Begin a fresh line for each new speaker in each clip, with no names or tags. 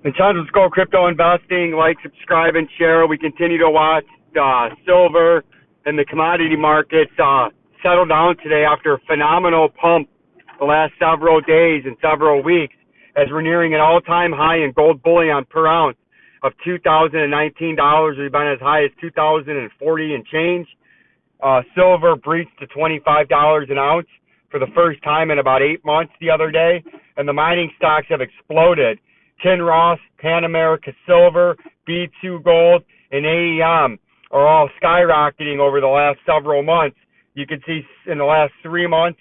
VINCENZO'S Go Crypto Investing. Like, subscribe, and share. We continue to watch silver and the commodity markets settle down today after a phenomenal pump the last several days and several weeks, as we're nearing an all-time high in gold bullion per ounce of $2,019. We've been as high as $2,040 and change. Silver breached to $25 an ounce for the first time in about 8 months the other day, and the mining stocks have exploded. Kinross, Pan America Silver, B2 Gold, and AEM are all skyrocketing over the last several months. You can see in the last 3 months,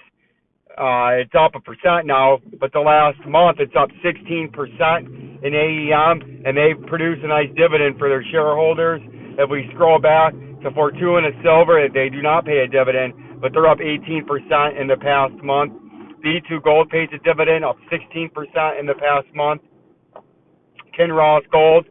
it's up 1% now, but the last month it's up 16% in AEM, and they produce a nice dividend for their shareholders. If we scroll back to Fortuna Silver, they do not pay a dividend, but they're up 18% in the past month. B2 Gold pays a dividend, up 16% in the past month. Kinross Gold,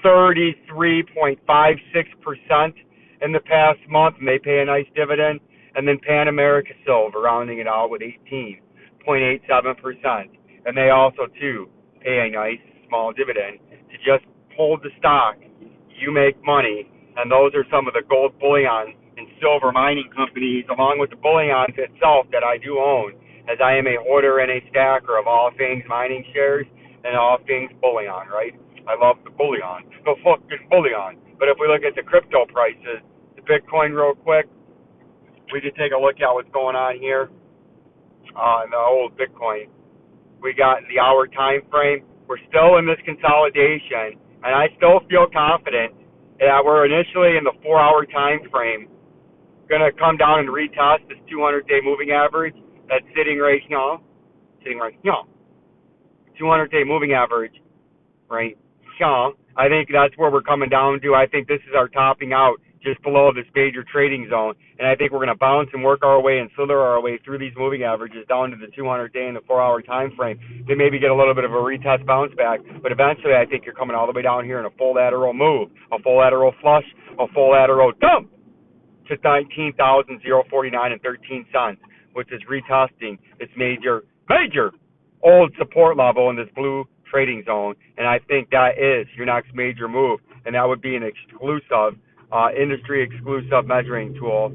33.56% in the past month, and they pay a nice dividend. And then Pan America Silver, rounding it out with 18.87%. And they also, too, pay a nice small dividend. To just hold the stock, you make money. And those are some of the gold bullion and silver mining companies, along with the bullion itself that I do own, as I am a hoarder and a stacker of all things mining shares and all things bullion, right? I love the bullion. The fucking bullion. But if we look at the crypto prices, the Bitcoin real quick, we can take a look at what's going on here in the old Bitcoin. We got the hour time frame. We're still in this consolidation, and I still feel confident that we're initially in the 4-hour time frame going to come down and retest this 200-day moving average that's sitting right here. 200-day moving average right here. I think that's where we're coming down to. I think this is our topping out just below this major trading zone, and I think we're going to bounce and work our way and slither our way through these moving averages down to the 200-day and the 4-hour time frame. They maybe get a little bit of a retest bounce back, but eventually I think you're coming all the way down here in a full lateral move, a full lateral flush, a full lateral dump to 19,049 and 13 cents, which is retesting its major old support level in this blue trading zone, and I think that is your next major move, and that would be an exclusive industry exclusive measuring tool,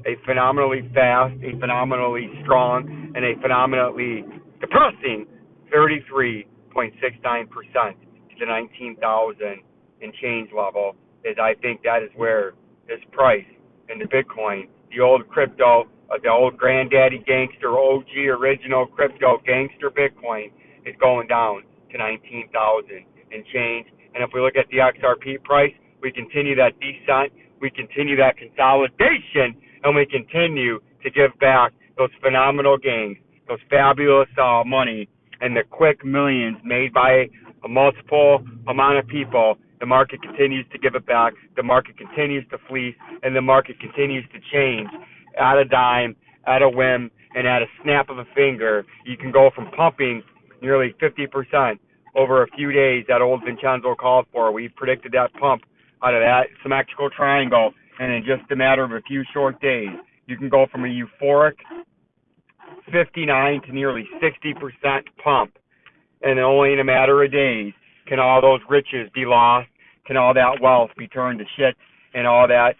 a phenomenally fast, a phenomenally strong, and a phenomenally depressing 33.69% to the 19,000 and change level. Is I think that is where this price in the Bitcoin, the old crypto, the old granddaddy gangster, OG original crypto gangster Bitcoin, is going down to 19,000 and change. And if we look at the XRP price, we continue that descent, we continue that consolidation, and we continue to give back those phenomenal gains, those fabulous money, and the quick millions made by a multiple amount of people. The market continues to give it back, the market continues to fleece, and the market continues to change at a dime, at a whim, and at a snap of a finger. You can go from pumping nearly 50% over a few days that old Vincenzo called for. We predicted that pump out of that symmetrical triangle, and in just a matter of a few short days, you can go from a euphoric 59 to nearly 60% pump, and only in a matter of days can all those riches be lost, can all that wealth be turned to shit, and all that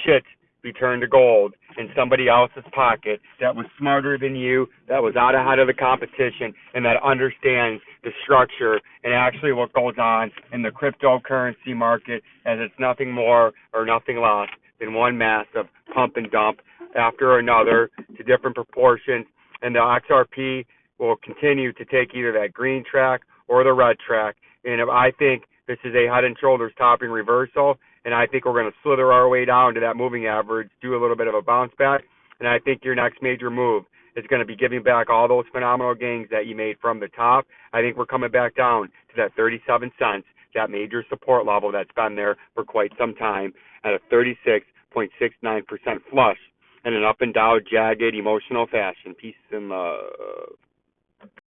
shit be turned to gold in somebody else's pocket that was smarter than you, that was out ahead of the competition, and that understands the structure and actually what goes on in the cryptocurrency market, as it's nothing more or nothing less than one massive pump and dump after another to different proportions, and the XRP will continue to take either that green track or the red track, and I think this is a head and shoulders topping reversal, and I think we're going to slither our way down to that moving average, do a little bit of a bounce back, and I think your next major move is going to be giving back all those phenomenal gains that you made from the top. I think we're coming back down to that 37 cents, that major support level that's been there for quite some time, at a 36.69% flush, in an up and down, jagged, emotional fashion. Peace and love.